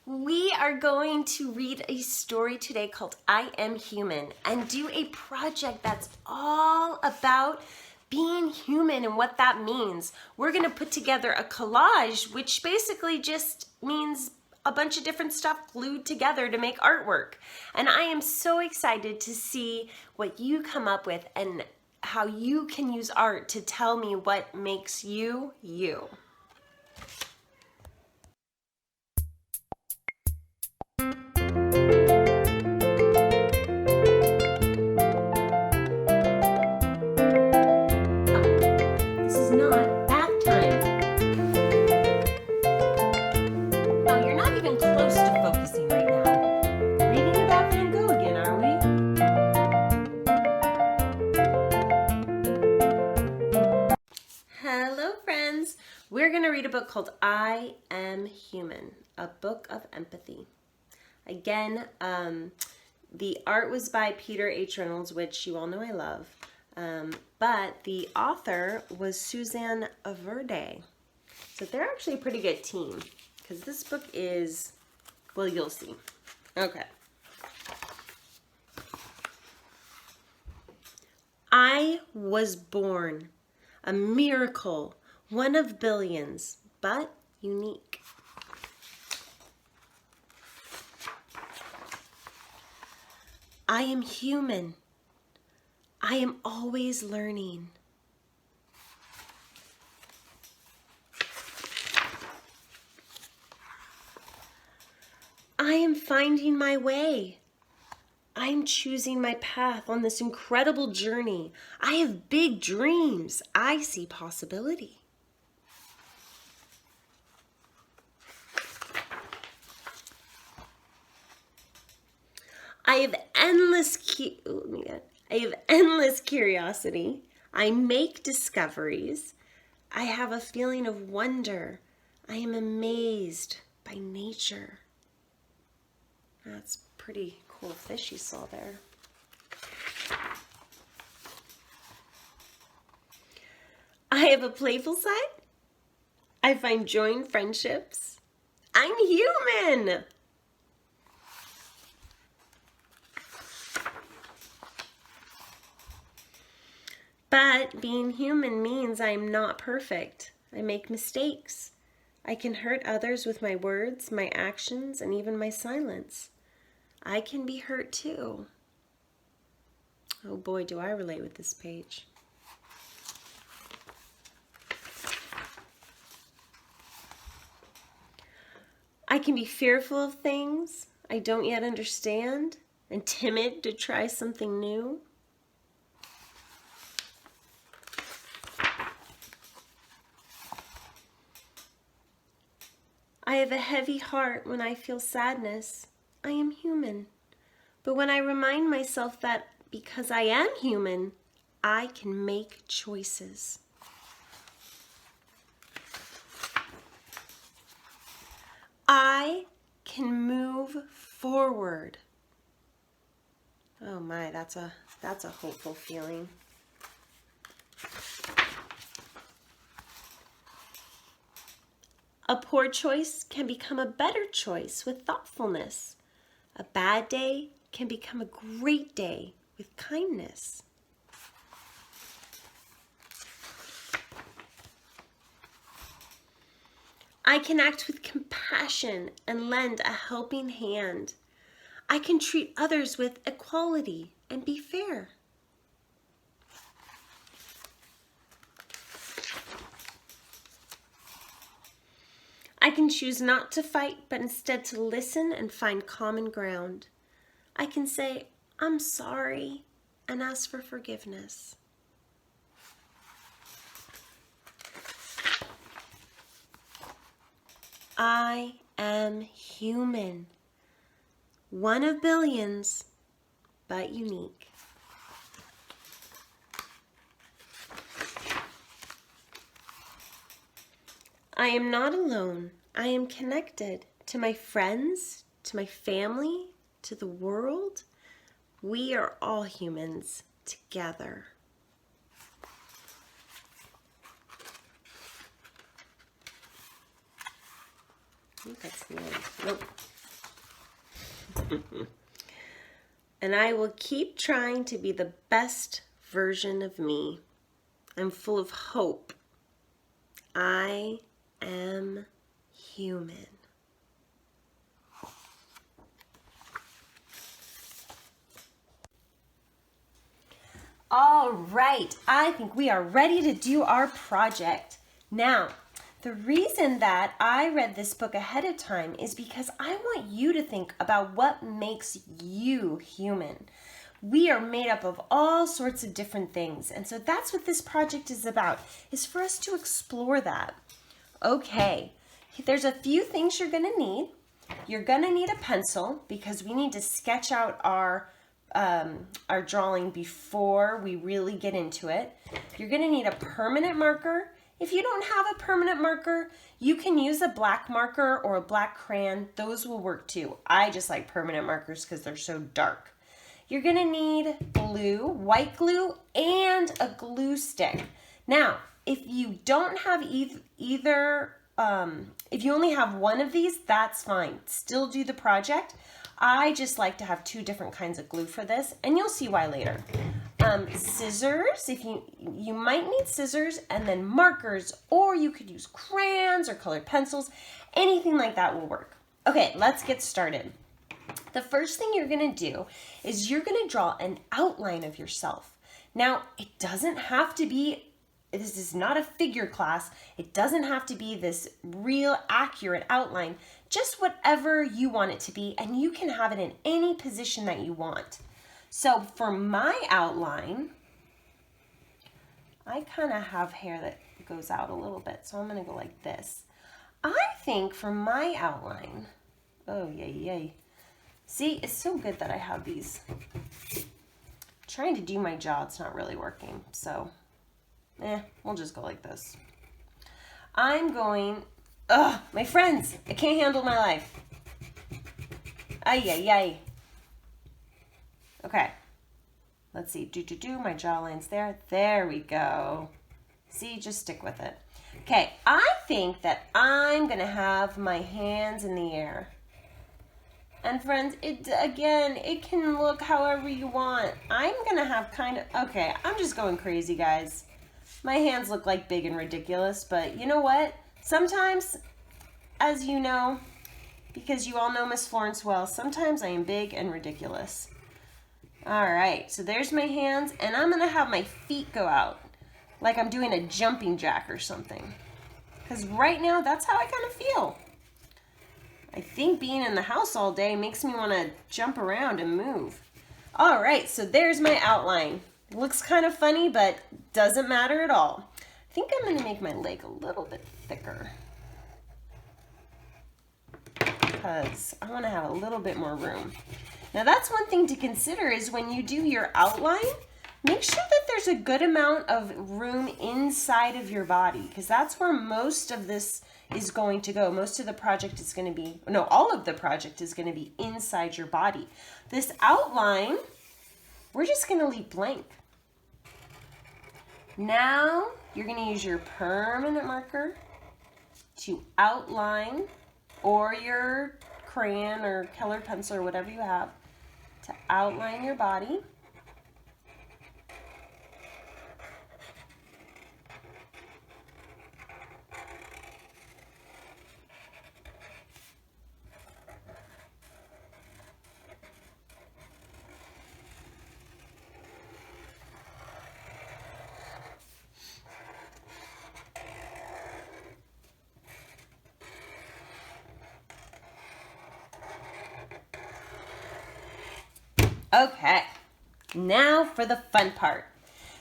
We are going to read a story today called I Am Human and do a project that's all about being human and what that means. We're going to put together a collage, which basically just means a bunch of different stuff glued together to make artwork. And I am so excited to see what you come up with and how you can use art to tell me what makes you, you. This is not bath time. Oh, you're not even close to focusing right now. Reading about Van Gogh again, are we? Hello, friends. We're going to read a book called I Am Human, a book of empathy. Again, the art was by Peter H. Reynolds, which you all know I love. But the author was Suzanne Verde. So they're actually a pretty good team because this book is, well, you'll see. Okay. I was born, a miracle, one of billions, but unique. I am human. I am always learning. I am finding my way. I am choosing my path on this incredible journey. I have big dreams. I see possibility. I have endless curiosity. I make discoveries. I have a feeling of wonder. I am amazed by nature. That's pretty cool fish you saw there. I have a playful side. I find joy in friendships. I'm human. But being human means I'm not perfect. I make mistakes. I can hurt others with my words, my actions, and even my silence. I can be hurt too. Oh boy, do I relate with this page. I can be fearful of things I don't yet understand and timid to try something new. I have a heavy heart when I feel sadness. I am human. But when I remind myself that because I am human, I can make choices. I can move forward. Oh my, that's a hopeful feeling. A poor choice can become a better choice with thoughtfulness. A bad day can become a great day with kindness. I can act with compassion and lend a helping hand. I can treat others with equality and be fair. I can choose not to fight, but instead to listen and find common ground. I can say, I'm sorry, and ask for forgiveness. I am human. One of billions, but unique. I am not alone. I am connected to my friends, to my family, to the world. We are all humans together. think that's the end. Nope. And I will keep trying to be the best version of me. I'm full of hope. I am human. All right, I think we are ready to do our project. Now, the reason that I read this book ahead of time is because I want you to think about what makes you human. We are made up of all sorts of different things, and so that's what this project is about, is for us to explore that. Okay, there's a few things you're gonna need. You're gonna need a pencil because we need to sketch out our drawing before we really get into it. You're gonna need a permanent marker. If you don't have a permanent marker, you can use a black marker or a black crayon. Those will work too. I just like permanent markers because they're so dark. You're gonna need glue, white glue, and a glue stick. Now, if you don't have either, if you only have one of these, that's fine. Still do the project. I just like to have two different kinds of glue for this, and you'll see why later. Scissors, if you might need scissors, and then markers, or you could use crayons or colored pencils. Anything like that will work. Okay, let's get started. The first thing you're gonna do is you're gonna draw an outline of yourself. Now, it doesn't have to be, this is not a figure class. It doesn't have to be this real accurate outline, just whatever you want it to be, and you can have it in any position that you want. So for my outline, I kind of have hair that goes out a little bit, so I'm gonna go like this. I think for my outline, oh yay. See, it's so good that I have these. Trying to do my jaw, it's not really working, so we'll just go like this. I'm going, my friends, I can't handle my life. Ay. Okay, let's see, my jawline's there. There we go. See, just stick with it. Okay, I think that I'm gonna have my hands in the air. And friends, it can look however you want. I'm gonna have okay, I'm just going crazy, guys. My hands look like big and ridiculous, but you know what? Sometimes, as you know, because you all know Miss Florence well, sometimes I am big and ridiculous. All right, so there's my hands, and I'm gonna have my feet go out like I'm doing a jumping jack or something. Because right now, that's how I kind of feel. I think being in the house all day makes me want to jump around and move. All right, so there's my outline. It looks kind of funny, but doesn't matter at all. I think I'm gonna make my leg a little bit thicker because I want to have a little bit more room. Now that's one thing to consider is when you do your outline, make sure that there's a good amount of room inside of your body because that's where most of this is going to go. Most of the project is going to be, no, all of the project is going to be inside your body. This outline, we're just going to leave blank. Now you're going to use your permanent marker to outline, or your crayon or colored pencil or whatever you have, to outline your body. Okay, now for the fun part.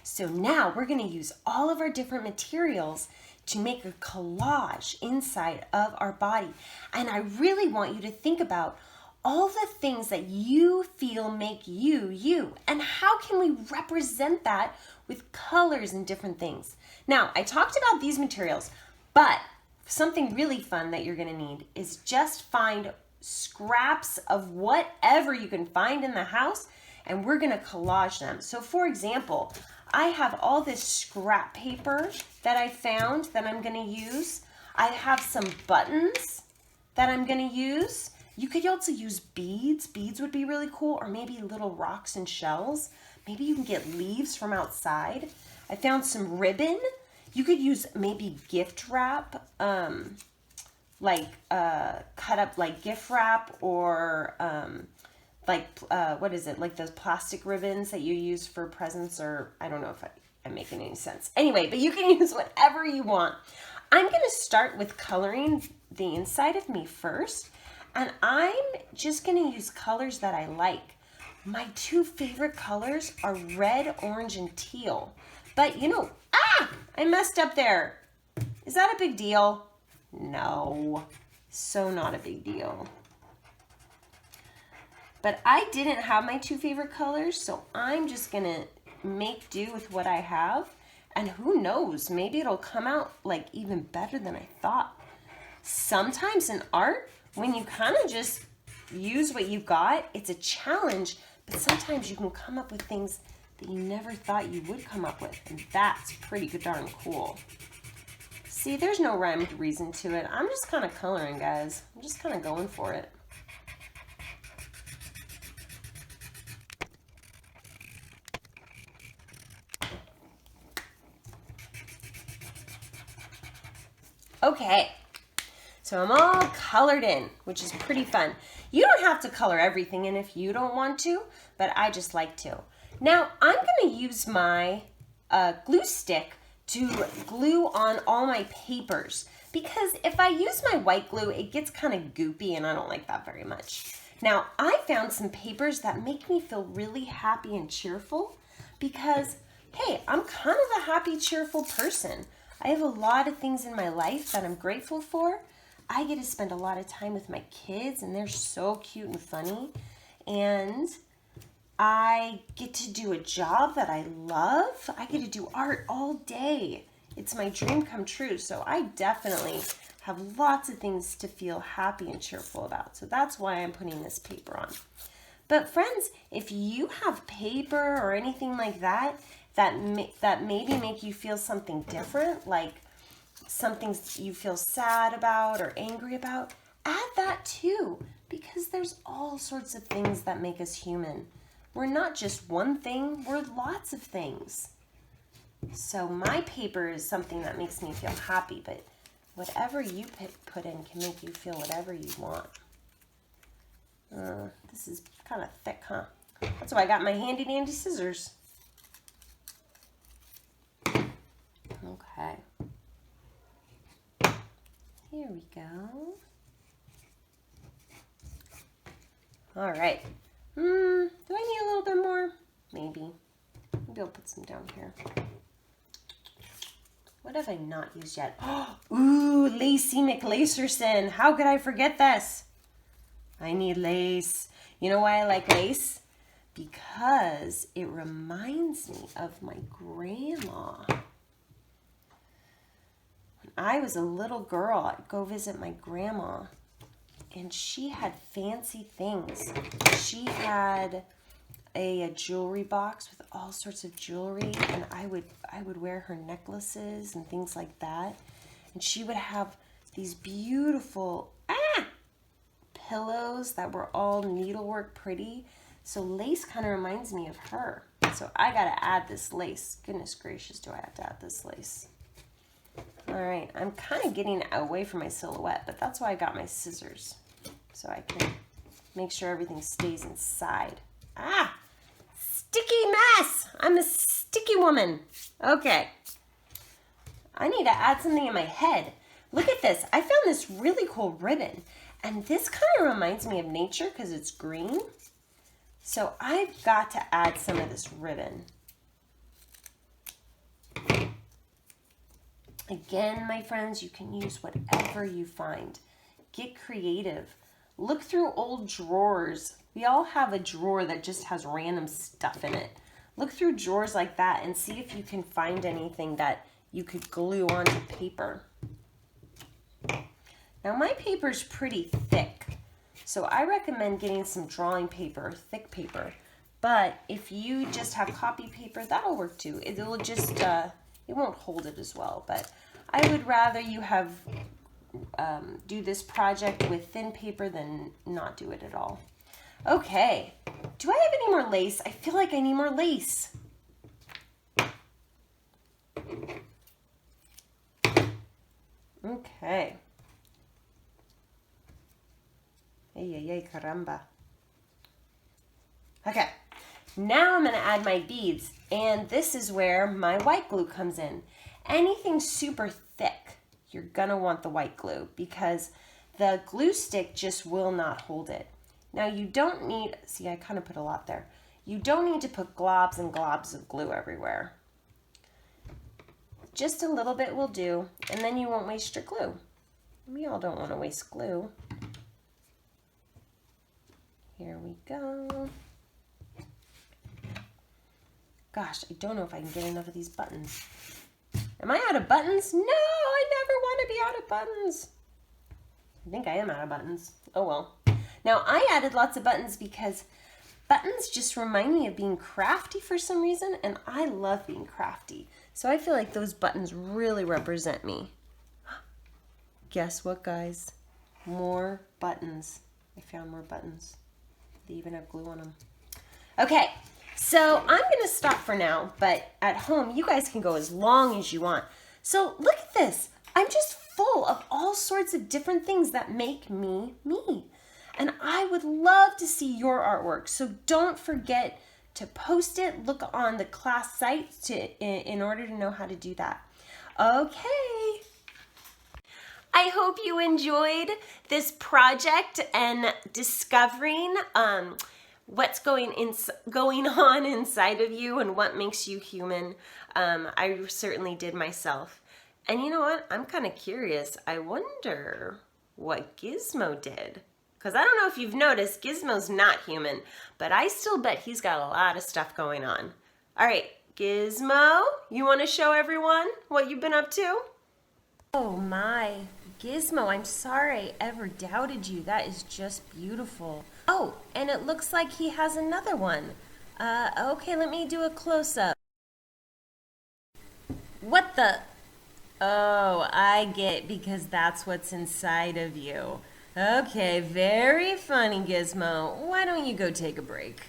So now we're going to use all of our different materials to make a collage inside of our body. And I really want you to think about all the things that you feel make you, you. And how can we represent that with colors and different things? Now, I talked about these materials, but something really fun that you're going to need is just find scraps of whatever you can find in the house, and we're going to collage them. So for example, I have all this scrap paper that I found that I'm going to use. I have some buttons that I'm gonna use. You could also use beads. Beads would be really cool, or maybe little rocks and shells. Maybe you can get leaves from outside. I found some ribbon. You could use maybe gift wrap, cut up like gift wrap, or what is it? Like those plastic ribbons that you use for presents, or I don't know if I'm making any sense. Anyway, but you can use whatever you want. I'm gonna start with coloring the inside of me first, and I'm just gonna use colors that I like. My two favorite colors are red, orange, and teal. But I messed up there. Is that a big deal? No, so not a big deal. But I didn't have my two favorite colors, so I'm just gonna make do with what I have. And who knows, maybe it'll come out like even better than I thought. Sometimes in art, when you kind of just use what you got, it's a challenge, but sometimes you can come up with things that you never thought you would come up with, and that's pretty darn cool. See, there's no rhyme or reason to it. I'm just kind of coloring, guys. I'm just kind of going for it. Okay, so I'm all colored in, which is pretty fun. You don't have to color everything in if you don't want to, but I just like to. Now, I'm gonna use my glue stick to glue on all my papers, because if I use my white glue, it gets kind of goopy and I don't like that very much. Now, I found some papers that make me feel really happy and cheerful because, hey, I'm kind of a happy, cheerful person. I have a lot of things in my life that I'm grateful for. I get to spend a lot of time with my kids, and they're so cute and funny. And I get to do a job that I love. I get to do art all day. It's my dream come true. So I definitely have lots of things to feel happy and cheerful about. So that's why I'm putting this paper on. But friends, if you have paper or anything like that, that maybe make you feel something different, like something you feel sad about or angry about, add that too, because there's all sorts of things that make us human. We're not just one thing, we're lots of things. So my paper is something that makes me feel happy, but whatever you put in can make you feel whatever you want. This is kind of thick, huh? That's why I got my handy dandy scissors. Okay. Here we go. All right. Do I need a little bit more? Maybe. Maybe I'll put some down here. What have I not used yet? Ooh, Lacey McLacerson. How could I forget this? I need lace. You know why I like lace? Because it reminds me of my grandma. When I was a little girl, I'd go visit my grandma, and she had fancy things. She had a jewelry box with all sorts of jewelry, and I would wear her necklaces and things like that. And she would have these beautiful pillows that were all needlework pretty. So lace kind of reminds me of her. So I gotta add this lace. Goodness gracious, do I have to add this lace? All right, I'm kind of getting away from my silhouette, but that's why I got my scissors, so I can make sure everything stays inside. Sticky mess. I'm a sticky woman. Okay. I need to add something in my head. Look at this. I found this really cool ribbon, and this kind of reminds me of nature because it's green. So I've got to add some of this ribbon. Again, my friends, you can use whatever you find. Get creative. Look through old drawers. We all have a drawer that just has random stuff in it. Look through drawers like that and see if you can find anything that you could glue onto paper. Now my paper is pretty thick, so I recommend getting some drawing paper, thick paper. But if you just have copy paper, that'll work too. It'll just, it won't hold it as well, but I would rather you have do this project with thin paper than not do it at all. Okay, do I have any more lace? I feel like I need more lace. Okay. Ay, ay, ay, caramba. Okay, now I'm going to add my beads, and this is where my white glue comes in. Anything super thick, you're going to want the white glue because the glue stick just will not hold it. Now you don't need, see I kind of put a lot there. You don't need to put globs and globs of glue everywhere. Just a little bit will do, and then you won't waste your glue. We all don't want to waste glue. Here we go. Gosh, I don't know if I can get enough of these buttons. Am I out of buttons? No, I never want to be out of buttons. I think I am out of buttons. Oh well. Now I added lots of buttons because buttons just remind me of being crafty for some reason, and I love being crafty. So I feel like those buttons really represent me. Guess what, guys? More buttons. I found more buttons. They even have glue on them. Okay, so I'm going to stop for now, but at home you guys can go as long as you want. So look at this. I'm just full of all sorts of different things that make me me. And I would love to see your artwork. So don't forget to post it. Look on the class site in order to know how to do that. Okay. I hope you enjoyed this project and discovering what's going on inside of you and what makes you human. I certainly did myself. And you know what? I'm kind of curious. I wonder what Gizmo did. Because I don't know if you've noticed, Gizmo's not human, but I still bet he's got a lot of stuff going on. All right, Gizmo, you want to show everyone what you've been up to? Oh my, Gizmo, I'm sorry I ever doubted you. That is just beautiful. Oh, and it looks like he has another one. Okay, let me do a close-up. What the? Oh, I get it, because that's what's inside of you. Okay, very funny, Gizmo. Why don't you go take a break?